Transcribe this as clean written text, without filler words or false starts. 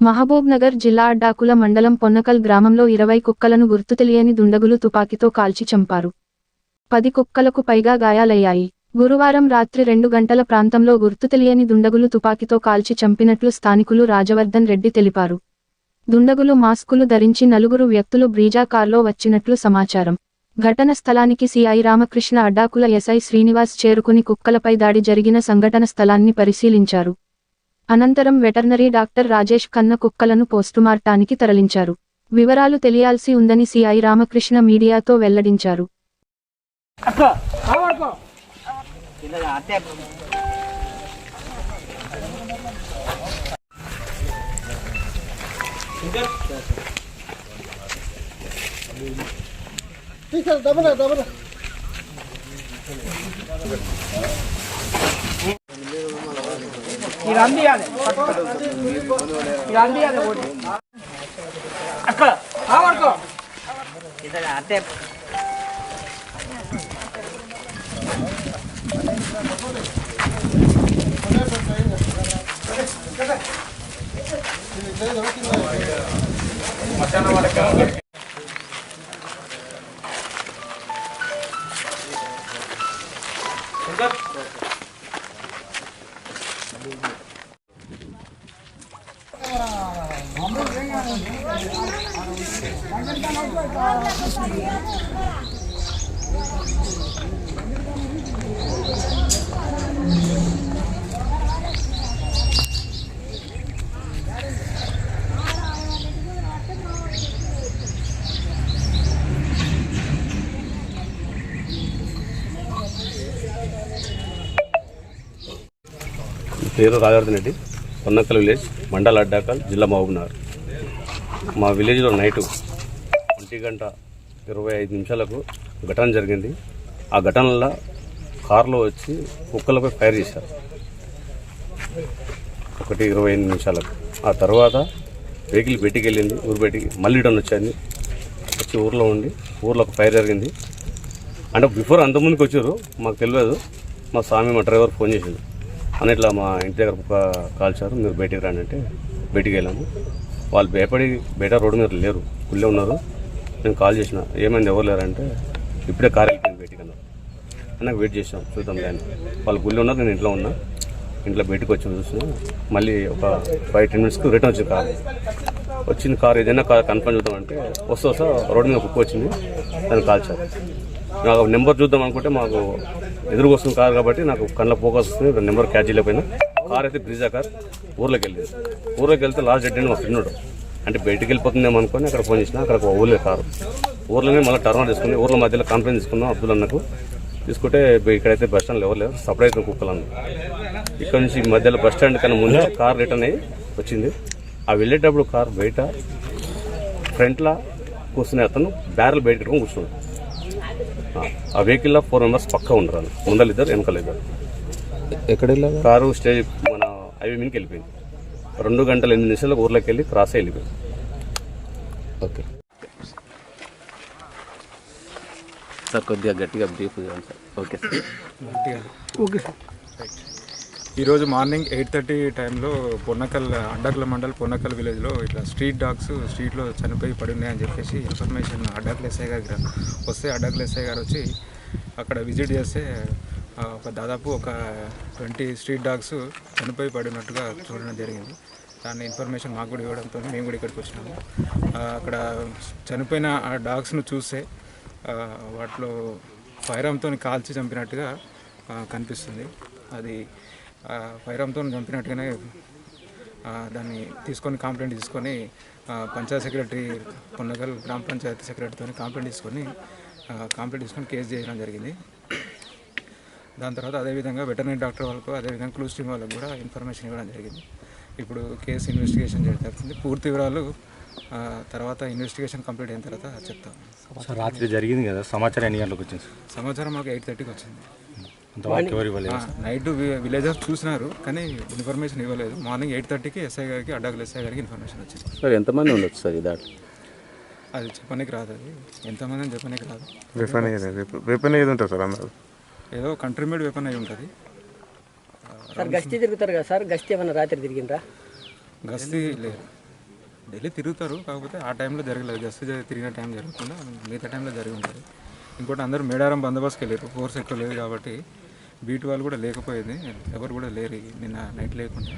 మహబూబ్ నగర్ జిల్లా అడ్డాకుల మండలం పొన్నకల్ గ్రామంలో 20 కుక్కలను గుర్తుతెలియని దుండగులు తుపాకీతో కాల్చి చంపారు. 10 కుక్కలకు పైగా గాయాలయ్యాయి. గురువారం రాత్రి 2 గంటల ప్రాంతంలో గుర్తుతెలియని దుండగులు తుపాకీతో కాల్చి చంపినట్లు స్థానికులు రాజవర్ధన్ రెడ్డి తెలిపారు. దుండగులు మాస్కులు ధరించి 4 వ్యక్తులు బ్రీజా కార్లో వచ్చినట్లు సమాచారం. ఘటన స్థలానికి సిఐ రామకృష్ణ, అడ్డాకుల ఎస్ఐ శ్రీనివాస్ చేరుకుని కుక్కలపై దాడి జరిగిన సంఘటన స్థలాన్ని పరిశీలించారు. అనంతరం వెటర్నరీ డాక్టర్ రాజేష్ కన్న కుక్కలను పోస్టుమార్టానికి తరలించారు. వివరాలు తెలియాల్సి ఉందని సిఐ రామకృష్ణ మీడియాతో వెల్లడించారు. అక్కడ పేరు రాజవర్ధన్ రెడ్డి, పొన్నకల్ విలేజ్, మండల్ అడ్డాకల్, జిల్లా మహబూబ్ నగర్. మా విలేజ్లో నైటు 1:25 ఘటన జరిగింది. ఆ ఘటనలో కారులో వచ్చి కుక్కలపై ఫైర్ చేశారు 1:25. ఆ తర్వాత వెహికల్ బయటికి వెళ్ళింది, ఊరు బయటికి. మళ్ళీ రిటర్న్ వచ్చి ఊర్లో ఉండి ఊర్లో ఒక ఫైర్ జరిగింది. అంటే బిఫోర్ అంతకుముందుకు వచ్చారు, మాకు తెలియదు. మా స్వామి, మా డ్రైవర్ ఫోన్ చేసేది అని, ఇట్లా మా ఇంటి దగ్గర కుక్క కాల్చారు, మీరు బయటికి రండి అంటే బయటికి వెళ్ళాము. వాళ్ళు భయపడి బయట రోడ్డు మీద లేరు, కుళ్ళే ఉన్నారు. నేను కాల్ చేసిన, ఏమైంది, ఎవరు లేరంటే ఇప్పుడే కార్ వెళ్ళిపోయింది బయటికి అన్నారు. అన్నకు వెయిట్ చేసాం, చూద్దాం లేని. వాళ్ళు గుళ్ళే ఉన్నారు, నేను ఇంట్లో ఉన్నా. ఇంట్లో బయటకు వచ్చి చూస్తున్నా. మళ్ళీ ఒక 5-10 మినిట్స్కి రిటర్న్ వచ్చింది కార్. వచ్చింది కార్, ఏదైనా కార్ కన్ఫర్మ్ చూద్దామంటే వస్తా రోడ్డు మీద కుక్క వచ్చింది, దాన్ని కాల్చారు. నాకు నెంబర్ చూద్దాం అనుకుంటే మాకు ఎదురుకు వస్తుంది కార్ కాబట్టి నాకు కళ్ళ ఫోకస్ వస్తుంది, నెంబర్ క్యాచ్ చేయలేకపోయినా. కార్ అయితే బ్రీజా కార్ ఊర్లోకి వెళ్ళింది. ఊర్లోకి వెళ్తే లాస్ట్ డెడ్ అండ్ మా ఫ్రెండ్ అంటే బయటికి వెళ్ళిపోతుందేమో అనుకుని అక్కడ ఫోన్ చేసిన. అక్కడ ఊర్లే కారు ఊర్లోనే మళ్ళీ టర్న్ తీసుకుని ఊర్ల మధ్యలో కాన్ఫరెన్స్ తీసుకున్నాం అబ్దుల్ అన్నకు. తీసుకుంటే ఇక్కడైతే బస్ స్టాండ్లో ఎవరు లేరు, సపరేట్ కుక్కలన్న. ఇక్కడ నుంచి మధ్యలో బస్ స్టాండ్ కన్నా ముందే కార్ రిటర్న్ అయ్యి వచ్చింది. ఆ వెళ్ళేటప్పుడు కార్ బయట ఫ్రంట్లో కూర్చునే అతను బ్యారెల్ బయట కట్టుకొని కూర్చున్నాడు. ఆ వెహికల్లో 4 మెంబర్స్ పక్కా ఉండరు, ముందలు 2, వెనకాల 2. ఎక్కడ వెళ్ళారు? కారు స్టేజ్ మన హైవే మీదకి వెళ్ళిపోయింది. 2:08 ఊర్లోకి వెళ్ళి క్రాస్ అయ్యి వెళ్ళిపోయింది. ఓకే సార్, కొద్దిగా గట్టిగా బ్రీఫ్ చేయండి sir. Okay sir. Okay sir. ఈరోజు మార్నింగ్ 8:30 టైంలో అడ్డాకుల మండల్ పొన్నకల్ విలేజ్లో ఇట్లా స్ట్రీట్ డాగ్స్ స్ట్రీట్లో చనిపోయి పడి ఉన్నాయని చెప్పేసి ఇన్ఫర్మేషన్ అడ్డాకుల ఎస్ఐ గారికి వస్తే, అడ్డాకుల ఎస్ఐ గారు వచ్చి అక్కడ విజిట్ చేస్తే దాదాపు ఒక 20 స్ట్రీట్ డాగ్స్ చనిపోయి పడినట్టుగా చూడడం జరిగింది. దాన్ని ఇన్ఫర్మేషన్ మాకు కూడా ఇవ్వడంతో మేము కూడా ఇక్కడికి వచ్చినాము. అక్కడ చనిపోయిన ఆ డాగ్స్ను చూస్తే వాటిలో ఫైర్ ఆర్మ్తో కాల్చి చంపినట్టుగా కనిపిస్తుంది. అది ఫైర్ ఆర్మ్తో చంపినట్టుగానే దాన్ని తీసుకొని కంప్లైంట్ తీసుకొని పంచాయత్ సెక్రటరీ, పొన్నకల్ గ్రామ పంచాయతీ సెక్రటరీతో కంప్లైంట్ తీసుకొని కేసు చేయడం జరిగింది. దాని తర్వాత అదేవిధంగా వెటర్నరీ డాక్టర్ వాళ్ళకు, అదేవిధంగా క్లూస్ టీమ్ వాళ్ళకు కూడా ఇన్ఫర్మేషన్ ఇవ్వడం జరిగింది. ఇప్పుడు కేసు ఇన్వెస్టిగేషన్ జరుగుతుంది. పూర్తి వివరాలు తర్వాత ఇన్వెస్టిగేషన్ కంప్లీట్ అయిన తర్వాత చెప్తాం. సార్ రాత్రి జరిగింది కదా, సమాచారం ఎన్ని గంటలకు వచ్చింది సార్? సమాచారం మాకు 8:30కి వచ్చింది. అంతవరకు ఎవరు ఇవ్వలేదు? నైట్ విలేజర్స్ చూసినారు కానీ ఇన్ఫర్మేషన్ ఇవ్వలేదు. మార్నింగ్ 8:30కి ఎస్ఐ గారికి అడ్డాకుల ఎస్ఐ గారికి ఇన్ఫర్మేషన్ వచ్చింది. సార్ ఎంతమంది ఉండొచ్చు సార్ ఈ దాంట్లో? అది చెప్పడానికి రాదు, అది ఎంతమంది అని చెప్పడానికి రాదు. వెపన్ ఏది ఉంటుంది సార్ అన్నారు? ఏదో కంట్రీ మేడ్ వెపన్ అయి ఉంటుంది. సార్ గస్తీ తిరుగుతారు కదా సార్, గస్తీ ఏమన్నా రాత్రి తిరిగిండ్రా? గస్తీ లేదు, డైలీ తిరుగుతారు, కాకపోతే ఆ టైంలో జరగలేదు. గస్తీ తిరిగిన టైం జరగకుండా మిగతా టైంలో జరిగి ఉంటుంది. ఇంకోటి అందరూ మేడారం బందోబస్తుకి వెళ్ళారు, ఫోర్స్ ఎక్కువ లేదు కాబట్టి బీట్ వాళ్ళు కూడా లేకపోయింది, ఎవరు కూడా లేరు నిన్న నైట్ లేకుండా.